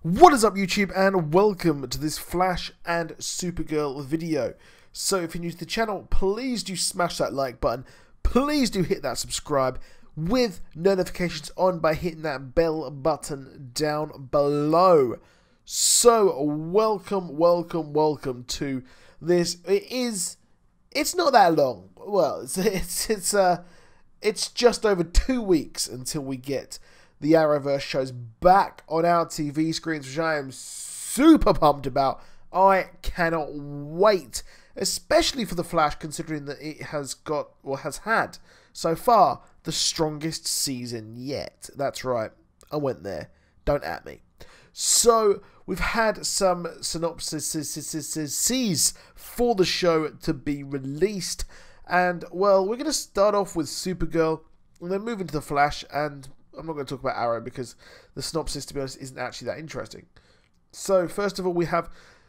What is up YouTube, and welcome to this Flash and Supergirl video. So if you're new to the channel, please do smash that like button, please do hit that subscribe with notifications on by hitting that bell button down below. So welcome to this. It's not that long. Well, it's just over 2 weeks until we get the Arrowverse shows back on our TV screens, which I am super pumped about. I cannot wait, especially for The Flash, considering that it has got, or has had, so far, the strongest season yet. That's right, I went there. Don't at me. So, we've had some synopsises for the show to be released, and, well, we're going to start off with Supergirl, and then move into The Flash, and I'm not going to talk about Arrow because the synopsis, to be honest, isn't actually that interesting. So, first of all, we have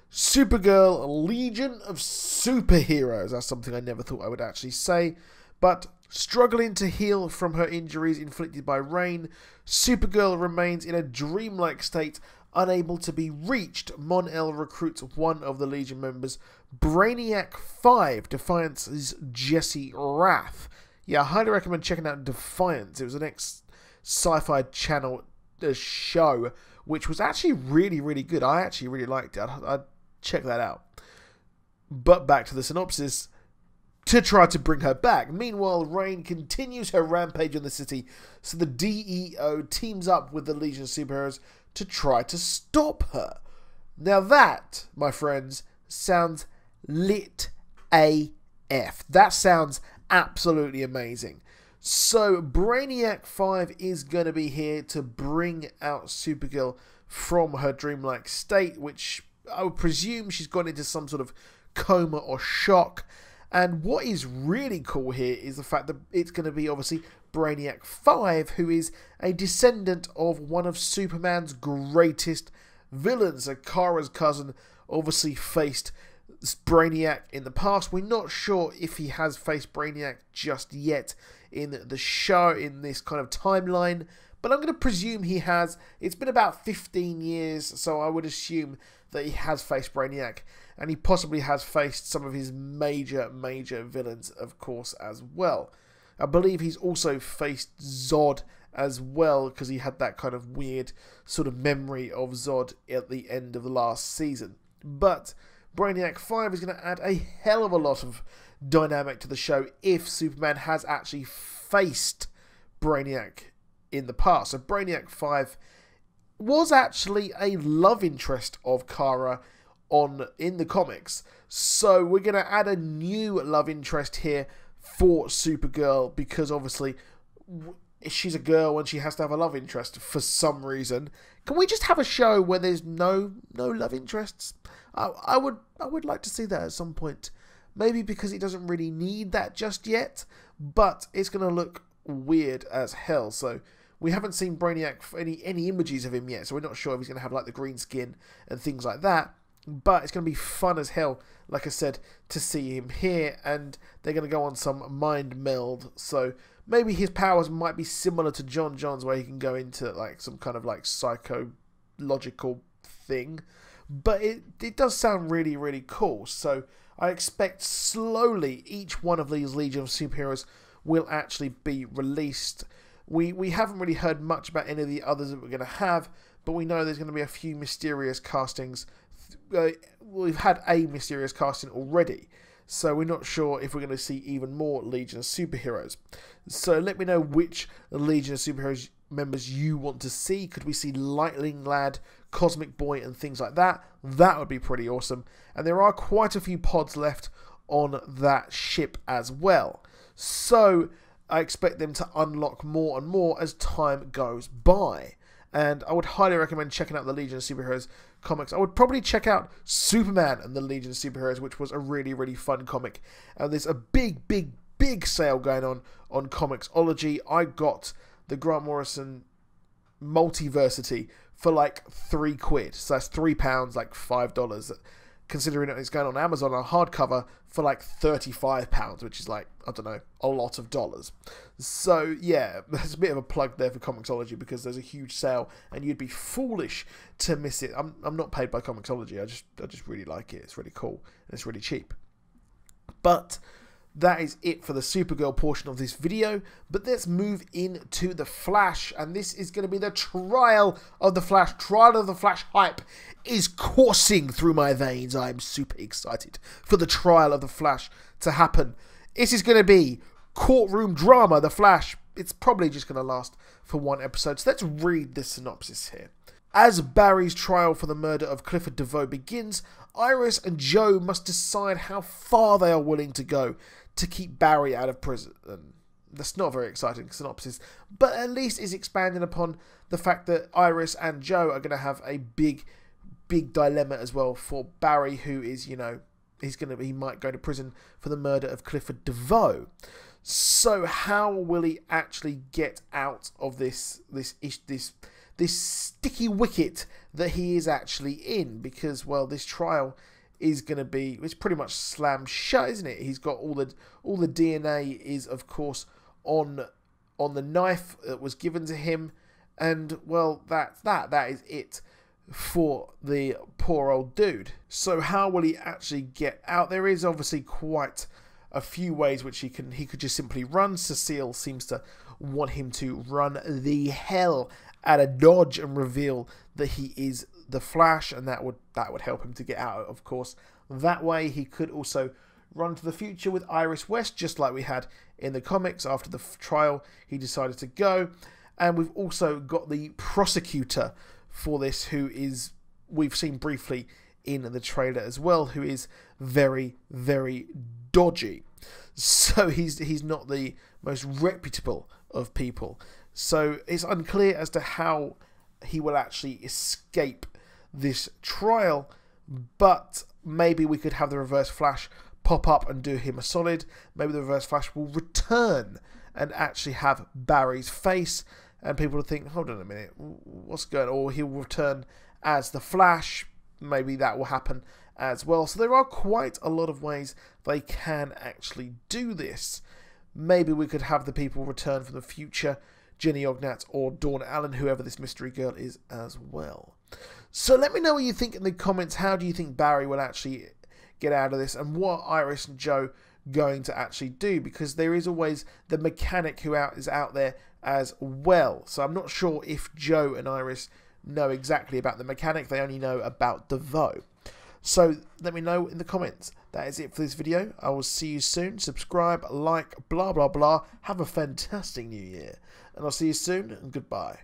Supergirl, Legion of Superheroes. That's something I never thought I would actually say. But struggling to heal from her injuries inflicted by Rain, Supergirl remains in a dreamlike state, unable to be reached. Mon-El recruits one of the Legion members, Brainiac 5, Defiance's Jesse Rath. Yeah, I highly recommend checking out Defiance. It was an Sci-Fi Channel show, which was actually really good. I actually really liked it. I'd check that out. But back to the synopsis, to try to bring her back. Meanwhile, Rain continues her rampage on the city, so the DEO teams up with the Legion of Superheroes to try to stop her. Now that, my friends, sounds lit AF. That sounds absolutely amazing. So, Brainiac 5 is going to be here to bring out Supergirl from her dreamlike state, which I would presume she's gone into some sort of coma or shock. And what is really cool here is the fact that it's going to be, obviously, Brainiac 5, who is a descendant of one of Superman's greatest villains. So Kara's cousin obviously faced Brainiac in the past. We're not sure if he has faced Brainiac just yet in the show, in this kind of timeline, but I'm going to presume he has. It's been about 15 years, so I would assume that he has faced Brainiac, and he possibly has faced some of his major villains, of course, as well. I believe he's also faced Zod as well, because he had that kind of weird sort of memory of Zod at the end of the last season. But Brainiac 5 is going to add a hell of a lot of dynamic to the show if Superman has actually faced Brainiac in the past. So Brainiac 5 was actually a love interest of Kara in the comics. So we're going to add a new love interest here for Supergirl, because obviously she's a girl and she has to have a love interest for some reason. Can we just have a show where there's no love interests? I would like to see that at some point. Maybe because he doesn't really need that just yet, but it's going to look weird as hell. So we haven't seen Brainiac, any images of him yet, so we're not sure if he's going to have like the green skin and things like that. But it's going to be fun as hell, like I said, to see him here, and they're going to go on some mind meld. So maybe his powers might be similar to John John's, where he can go into like some kind of like psychological thing. But it does sound really cool. So I expect slowly each one of these Legion of Superheroes will actually be released. We haven't really heard much about any of the others that we're going to have, but we know there's going to be a few mysterious castings. We've had a mysterious casting already, so we're not sure if we're going to see even more Legion of Superheroes. So let me know which Legion of Superheroes members you want to see. Could we see Lightning Lad, Cosmic Boy, and things like that? That would be pretty awesome. And there are quite a few pods left on that ship as well. So I expect them to unlock more and more as time goes by. And I would highly recommend checking out the Legion of Superheroes comics. I would probably check out Superman and the Legion of Superheroes, which was a really fun comic. And there's a big sale going on Comixology. I got the Grant Morrison Multiversity for like £3. So that's £3, like $5. considering it's going on Amazon on a hardcover for like £35, which is like, I don't know, a lot of dollars. So yeah, there's a bit of a plug there for Comixology because there's a huge sale and you'd be foolish to miss it. I'm not paid by Comixology, I just really like it. It's really cool and it's really cheap. But that is it for the Supergirl portion of this video, but let's move into the Flash, and this is going to be the trial of the Flash. Trial of the Flash hype is coursing through my veins. I'm super excited for the trial of the Flash to happen. This is going to be courtroom drama, the Flash. It's probably just going to last for one episode, so let's read the synopsis here. As Barry's trial for the murder of Clifford DeVoe begins, Iris and Joe must decide how far they are willing to go to keep Barry out of prison. That's not a very exciting synopsis, but at least it's expanding upon the fact that Iris and Joe are going to have a big dilemma as well for Barry, who is, you know, he might go to prison for the murder of Clifford DeVoe. So how will he actually get out of this sticky wicket that he is actually in? Because, well, this trial is going to be, it's pretty much slammed shut, isn't it? He's got all the DNA is, of course, on the knife that was given to him, and, well, that is it for the poor old dude. So how will he actually get out? There is obviously quite a few ways which he could just simply run. Cecile seems to want him to run the hell out of Dodge and reveal that he is the Flash, and that would help him to get out, of course. That way he could also run to the future with Iris West, just like we had in the comics. After the trial, he decided to go. And we've also got the prosecutor for this, who is, we've seen briefly in the trailer as well, who is very, very dodgy. So he's not the most reputable of people. So it's unclear as to how he will actually escape this trial, but maybe we could have the Reverse Flash pop up and do him a solid. Maybe the Reverse Flash will return and actually have Barry's face, and people will think, hold on a minute, what's going on? Or he'll return as the Flash. Maybe that will happen as well. So there are quite a lot of ways they can actually do this. Maybe we could have the people return from the future, Jenny Ognat or Dawn Allen, whoever this mystery girl is as well. So let me know what you think in the comments. How do you think Barry will actually get out of this, and what are Iris and Joe going to actually do? Because there is always the mechanic who is out there as well. So I'm not sure if Joe and Iris know exactly about the mechanic. They only know about DeVoe. So let me know in the comments. That is it for this video. I will see you soon. Subscribe, like, blah, blah, blah. Have a fantastic new year. And I'll see you soon, and goodbye.